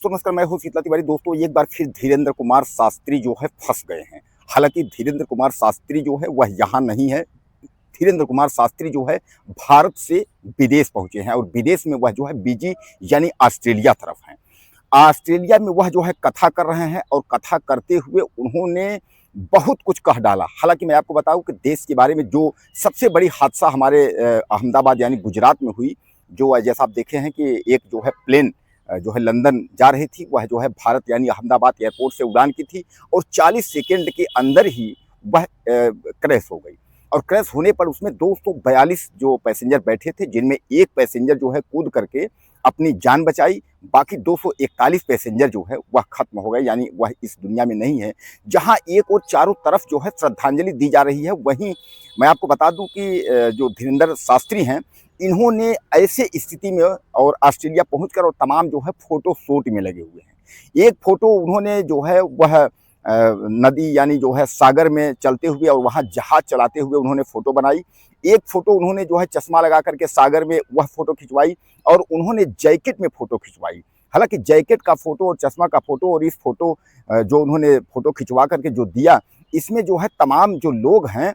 तो नमस्कार, मैं हूं शीतला तिवारी। दोस्तों, एक बार फिर धीरेन्द्र कुमार शास्त्री जो है फंस गए हैं। हालांकि धीरेन्द्र कुमार शास्त्री जो है वह यहाँ नहीं है। धीरेन्द्र कुमार शास्त्री जो है भारत से विदेश पहुंचे हैं और विदेश में वह जो है बिजी यानी ऑस्ट्रेलिया तरफ हैं। ऑस्ट्रेलिया में वह जो है कथा कर रहे हैं और कथा करते हुए उन्होंने बहुत कुछ कह डाला। हालांकि मैं आपको बताऊं कि देश के बारे में जो सबसे बड़ी हादसा हमारे अहमदाबाद यानी गुजरात में हुई, जो जैसा आप देखे हैं कि एक जो है प्लेन जो है लंदन जा रही थी, वह जो है भारत यानी अहमदाबाद एयरपोर्ट से उड़ान की थी और 40 सेकंड के अंदर ही वह क्रैश हो गई। और क्रैश होने पर उसमें 242 जो पैसेंजर बैठे थे, जिनमें एक पैसेंजर जो है कूद करके अपनी जान बचाई, बाकी 241 पैसेंजर जो है वह खत्म हो गए, यानी वह इस दुनिया में नहीं है। जहां एक और चारों तरफ जो है श्रद्धांजलि दी जा रही है, वहीं मैं आपको बता दूं कि जो धीरेन्द्र शास्त्री हैं, इन्होंने ऐसे स्थिति में और ऑस्ट्रेलिया पहुंचकर और तमाम जो है फोटो शूट में लगे हुए हैं। एक फोटो उन्होंने जो है वह नदी यानी जो है सागर में चलते हुए और वहां जहाज चलाते हुए उन्होंने फोटो बनाई। एक फोटो उन्होंने जो है चश्मा लगा करके सागर में वह फोटो खिंचवाई और उन्होंने जैकेट में फोटो खिंचवाई। हालांकि जैकेट का फोटो और चश्मा का फोटो और इस फोटो जो उन्होंने फोटो खिंचवा करके जो दिया, इसमें जो है तमाम जो लोग हैं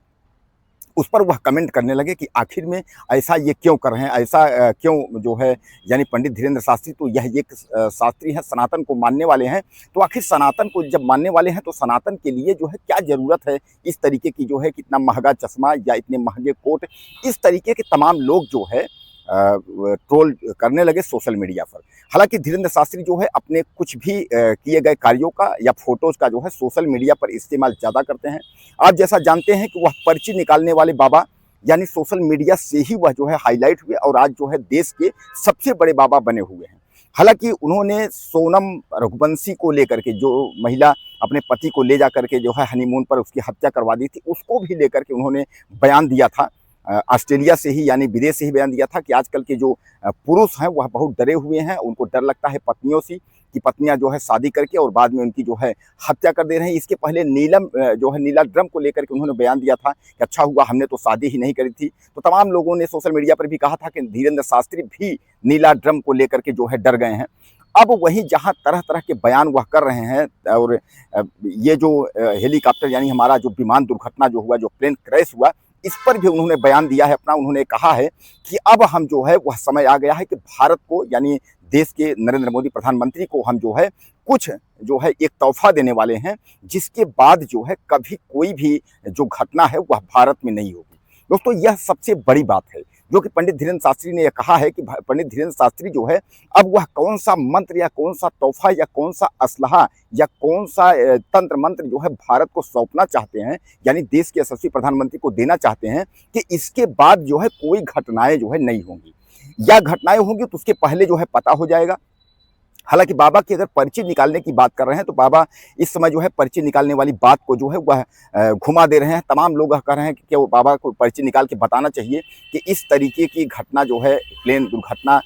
उस पर वह कमेंट करने लगे कि आखिर में ऐसा ये क्यों कर रहे हैं, ऐसा क्यों जो है, यानी पंडित धीरेन्द्र शास्त्री तो यह एक शास्त्री हैं, सनातन को मानने वाले हैं। तो आखिर सनातन को जब मानने वाले हैं तो सनातन के लिए जो है क्या ज़रूरत है इस तरीके की जो है कितना महंगा चश्मा या इतने महंगे कोट। इस तरीके के तमाम लोग जो है ट्रोल करने लगे सोशल मीडिया पर। हालांकि धीरेन्द्र शास्त्री जो है अपने कुछ भी किए गए कार्यों का या फोटोज़ का जो है सोशल मीडिया पर इस्तेमाल ज़्यादा करते हैं। आप जैसा जानते हैं कि वह पर्ची निकालने वाले बाबा यानी सोशल मीडिया से ही वह जो है हाईलाइट हुए और आज जो है देश के सबसे बड़े बाबा बने हुए हैं। हालांकि उन्होंने सोनम रघुवंशी को लेकर के, जो महिला अपने पति को ले जा करके जो है हनीमून पर उसकी हत्या करवा दी थी, उसको भी लेकर के उन्होंने बयान दिया था। ऑस्ट्रेलिया से ही यानी विदेश से ही बयान दिया था कि आजकल के जो पुरुष हैं वह बहुत डरे हुए हैं। उनको डर लगता है पत्नियों से कि पत्नियां जो है शादी करके और बाद में उनकी जो है हत्या कर दे रहे हैं। इसके पहले नीलम जो है नीला ड्रम को लेकर के उन्होंने बयान दिया था कि अच्छा हुआ हमने तो शादी ही नहीं करी थी। तो तमाम लोगों ने सोशल मीडिया पर भी कहा था कि धीरेन्द्र शास्त्री भी नीला ड्रम को लेकर के जो है डर गए हैं। अब वहीं जहां तरह तरह के बयान वह कर रहे हैं और ये जो हेलीकॉप्टर यानी हमारा जो विमान दुर्घटना जो हुआ, जो प्लेन क्रैश हुआ, इस पर भी उन्होंने बयान दिया है अपना। उन्होंने कहा है कि अब हम जो है वह समय आ गया है कि भारत को यानी देश के नरेंद्र मोदी प्रधानमंत्री को हम जो है कुछ जो है एक तोहफा देने वाले हैं, जिसके बाद जो है कभी कोई भी जो घटना है वह भारत में नहीं होगी। दोस्तों, यह सबसे बड़ी बात है जो कि पंडित धीरेन्द्र शास्त्री ने यह कहा है कि पंडित धीरेन्द्र शास्त्री जो है अब वह कौन सा मंत्र या कौन सा तोहफा या कौन सा असलहा या कौन सा तंत्र मंत्र जो है भारत को सौंपना चाहते हैं, यानी देश के यशस्वी प्रधानमंत्री को देना चाहते हैं कि इसके बाद जो है कोई घटनाएं जो है नहीं होंगी, या घटनाएं होंगी तो उसके पहले जो है पता हो जाएगा। हालांकि बाबा की अगर पर्ची निकालने की बात कर रहे हैं तो बाबा इस समय जो है पर्ची निकालने वाली बात को जो है वह घुमा दे रहे हैं। तमाम लोग कह रहे हैं कि वो बाबा को पर्ची निकाल के बताना चाहिए कि इस तरीके की घटना जो है प्लेन दुर्घटना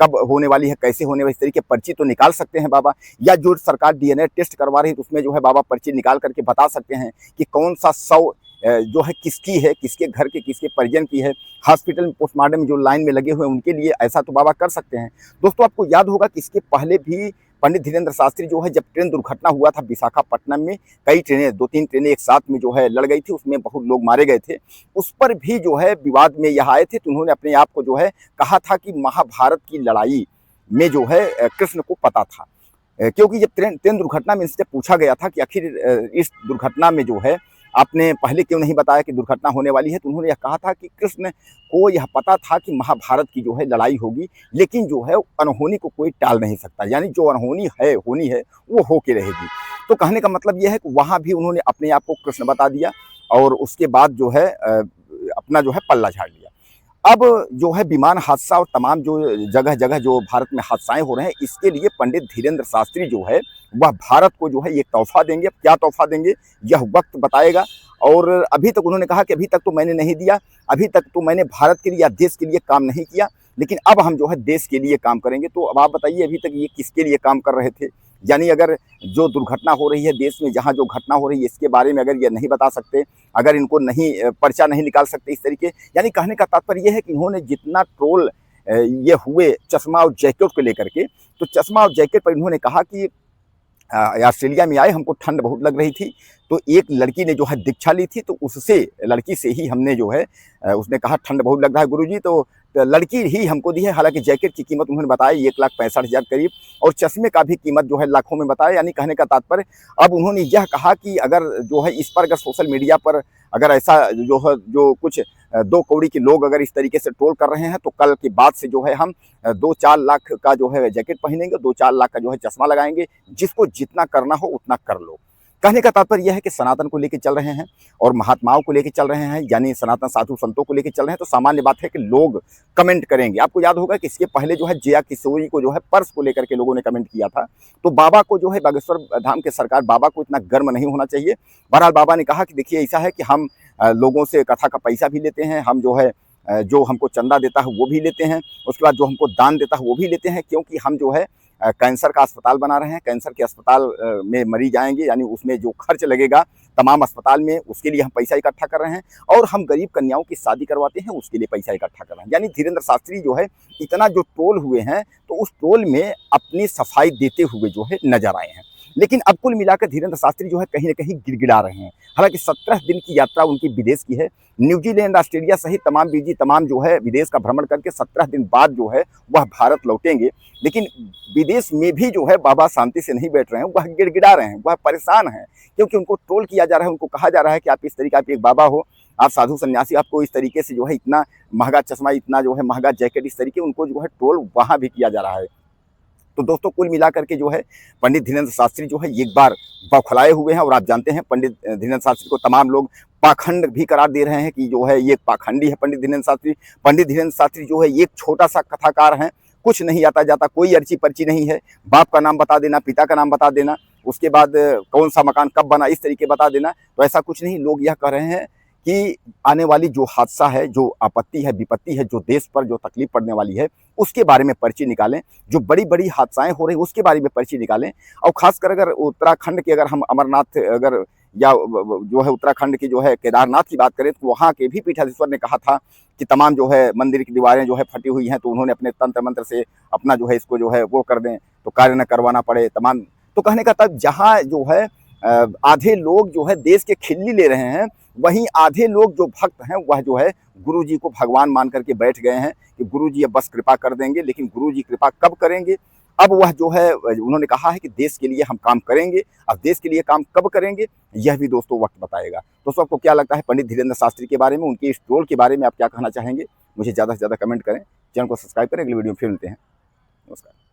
कब होने वाली है, कैसे होने वाली, इस तरीके पर्ची तो निकाल सकते हैं बाबा। या जो सरकार डीएनए टेस्ट करवा रही है तो उसमें जो है बाबा पर्ची निकाल करके बता सकते हैं कि कौन सा शव जो है किसकी है, किसके घर के किसके परिजन की है। हॉस्पिटल में पोस्टमार्टम जो लाइन में लगे हुए हैं उनके लिए ऐसा तो बाबा कर सकते हैं। दोस्तों, आपको याद होगा कि इसके पहले भी पंडित धीरेन्द्र शास्त्री जो है जब ट्रेन दुर्घटना हुआ था विशाखापट्टनम में, कई ट्रेनें 2-3 ट्रेनें एक साथ में जो है लड़ गई थी, उसमें बहुत लोग मारे गए थे। उस पर भी जो है विवाद में यह आए थे तो उन्होंने अपने आप को जो है कहा था कि महाभारत की लड़ाई में जो है कृष्ण को पता था। क्योंकि जब ट्रेन दुर्घटना में इनसे पूछा गया था कि आखिर इस दुर्घटना में जो है आपने पहले क्यों नहीं बताया कि दुर्घटना होने वाली है, तो उन्होंने यह कहा था कि कृष्ण को यह पता था कि महाभारत की जो है लड़ाई होगी, लेकिन जो है अनहोनी को कोई टाल नहीं सकता, यानी जो अनहोनी है होनी है वो होके रहेगी। तो कहने का मतलब यह है कि वहाँ भी उन्होंने अपने आप को कृष्ण बता दिया और उसके बाद जो है अपना जो है पल्ला झाड़ लिया। अब जो है विमान हादसा और तमाम जो जगह जगह जो भारत में हादसाएं हो रहे हैं, इसके लिए पंडित धीरेन्द्र शास्त्री जो है वह भारत को जो है एक तोहफा देंगे। अब क्या तोहफा देंगे यह वक्त बताएगा। और अभी तक उन्होंने कहा कि अभी तक तो मैंने नहीं दिया, अभी तक तो मैंने भारत के लिए या देश के लिए काम नहीं किया, लेकिन अब हम जो है देश के लिए काम करेंगे। तो अब आप बताइए अभी तक ये किसके लिए काम कर रहे थे? यानी अगर जो दुर्घटना हो रही है देश में, जहाँ जो घटना हो रही है इसके बारे में अगर ये नहीं बता सकते, अगर इनको नहीं पर्चा नहीं निकाल सकते इस तरीके, यानी कहने का तात्पर्य यह है कि इन्होंने जितना ट्रोल ये हुए चश्मा और जैकेट को लेकर के, तो चश्मा और जैकेट पर इन्होंने कहा कि ऑस्ट्रेलिया में आए, हमको ठंड बहुत लग रही थी, तो एक लड़की ने जो है दीक्षा ली थी, तो उससे लड़की से ही हमने जो है उसने कहा ठंड बहुत लग रहा है गुरुजी, तो लड़की ही हमको दी है। हालांकि जैकेट की कीमत उन्होंने बताया 1,65,000 करीब, और चश्मे का भी कीमत जो है लाखों में बताया। यानी कहने का तात्पर्य, अब उन्होंने यह कहा कि अगर जो है इस पर अगर सोशल मीडिया पर अगर ऐसा जो है जो कुछ 2 कौड़ी के लोग अगर इस तरीके से ट्रोल कर रहे हैं, तो कल के बाद से जो है हम 2-4 लाख का जो है जैकेट पहनेंगे, 2-4 लाख का जो है चश्मा लगाएंगे, जिसको जितना करना हो उतना कर लो। कहने का तात्पर्य यह है कि सनातन को लेकर चल रहे हैं और महात्माओं को लेकर चल रहे हैं, यानी सनातन साधु संतों को लेकर चल रहे हैं, तो सामान्य बात है कि लोग कमेंट करेंगे। आपको याद होगा कि इसके पहले जो है जया किशोरी को जो है पर्स को लेकर के लोगों ने कमेंट किया था, तो बाबा को जो है बागेश्वर धाम के सरकार बाबा को इतना गर्म नहीं होना चाहिए। बहरहाल बाबा ने कहा कि देखिए ऐसा है कि हम लोगों से कथा का पैसा भी लेते हैं, हम जो है जो हमको चंदा देता है वो भी लेते हैं, उसके बाद जो हमको दान देता है वो भी लेते हैं, क्योंकि हम जो है कैंसर का अस्पताल बना रहे हैं। कैंसर के अस्पताल में मरीज आएंगे, यानी उसमें जो खर्च लगेगा तमाम अस्पताल में, उसके लिए हम पैसा इकट्ठा कर रहे हैं, और हम गरीब कन्याओं की शादी करवाते हैं, उसके लिए पैसा इकट्ठा कर रहे हैं। यानी धीरेन्द्र शास्त्री जो है इतना जो ट्रोल हुए हैं, तो उस ट्रोल में अपनी सफाई देते हुए जो है नजर आए हैं। लेकिन अब कुल मिलाकर धीरेन्द्र शास्त्री जो है कहीं न कहीं गिड़गिड़ा रहे हैं। हालांकि 17 दिन की यात्रा उनकी विदेश की है, न्यूजीलैंड, ऑस्ट्रेलिया सहित तमाम जो है विदेश का भ्रमण करके 17 दिन बाद जो है वह भारत लौटेंगे। लेकिन विदेश में भी जो है बाबा शांति से नहीं बैठ रहे हैं, वह गिड़गिड़ा रहे हैं, वह परेशान हैं, क्योंकि उनको ट्रोल किया जा रहा है, उनको कहा जा रहा है कि आप इस तरीके, आप एक बाबा हो, आप साधु सन्यासी, आपको इस तरीके से जो है इतना महंगा चश्मा, इतना जो है महंगा जैकेट, इस तरीके उनको जो है ट्रोल वहाँ भी किया जा रहा है। तो दोस्तों कुल मिलाकर के जो है पंडित धीरेन्द्र शास्त्री जो है एक बार बौखलाए हुए हैं, और आप जानते हैं पंडित धीरेन्द्र शास्त्री को तमाम लोग पाखंड भी करार दे रहे हैं कि जो है ये पाखंडी है पंडित धीरेन्द्र शास्त्री। पंडित धीरेन्द्र शास्त्री जो है एक छोटा सा कथाकार हैं, कुछ नहीं आता जाता, कोई अर्ची पर्ची नहीं है, बाप का नाम बता देना, पिता का नाम बता देना, उसके बाद कौन सा मकान कब बना इस तरीके बता देना, तो ऐसा कुछ नहीं। लोग यह कह रहे हैं कि आने वाली जो हादसा है, जो आपत्ति है, विपत्ति है, जो देश पर जो तकलीफ पड़ने वाली है, उसके बारे में पर्ची निकालें, जो बड़ी-बड़ी हादसाएं हो रही हैं उसके बारे में पर्ची निकालें। और खासकर अगर उत्तराखंड के, अगर हम अमरनाथ अगर या जो है उत्तराखंड की जो है केदारनाथ की बात करें, तो वहाँ के भी पीठाधीश्वर ने कहा था कि तमाम जो है मंदिर की दीवारें जो है फटी हुई हैं, तो उन्होंने अपने तंत्र मंत्र से अपना जो है इसको जो है वो कर दें, तो कार्य न करवाना पड़े तमाम। तो कहने का तब जहाँ जो है आधे लोग जो है देश के खिल्ली ले रहे हैं, वहीं आधे लोग जो भक्त हैं वह जो है गुरुजी को भगवान मान करके बैठ गए हैं कि गुरुजी अब बस कृपा कर देंगे। लेकिन गुरुजी कृपा कब करेंगे, अब वह जो है उन्होंने कहा है कि देश के लिए हम काम करेंगे। अब देश के लिए काम कब करेंगे यह भी दोस्तों वक्त बताएगा। दोस्तों आपको क्या लगता है पंडित धीरेन्द्र शास्त्री के बारे में, उनके इस ट्रोल के बारे में आप क्या कहना चाहेंगे? मुझे ज़्यादा से ज़्यादा कमेंट करें, चैनल को सब्सक्राइब करें। अगली वीडियो में फिर मिलते हैं। नमस्कार।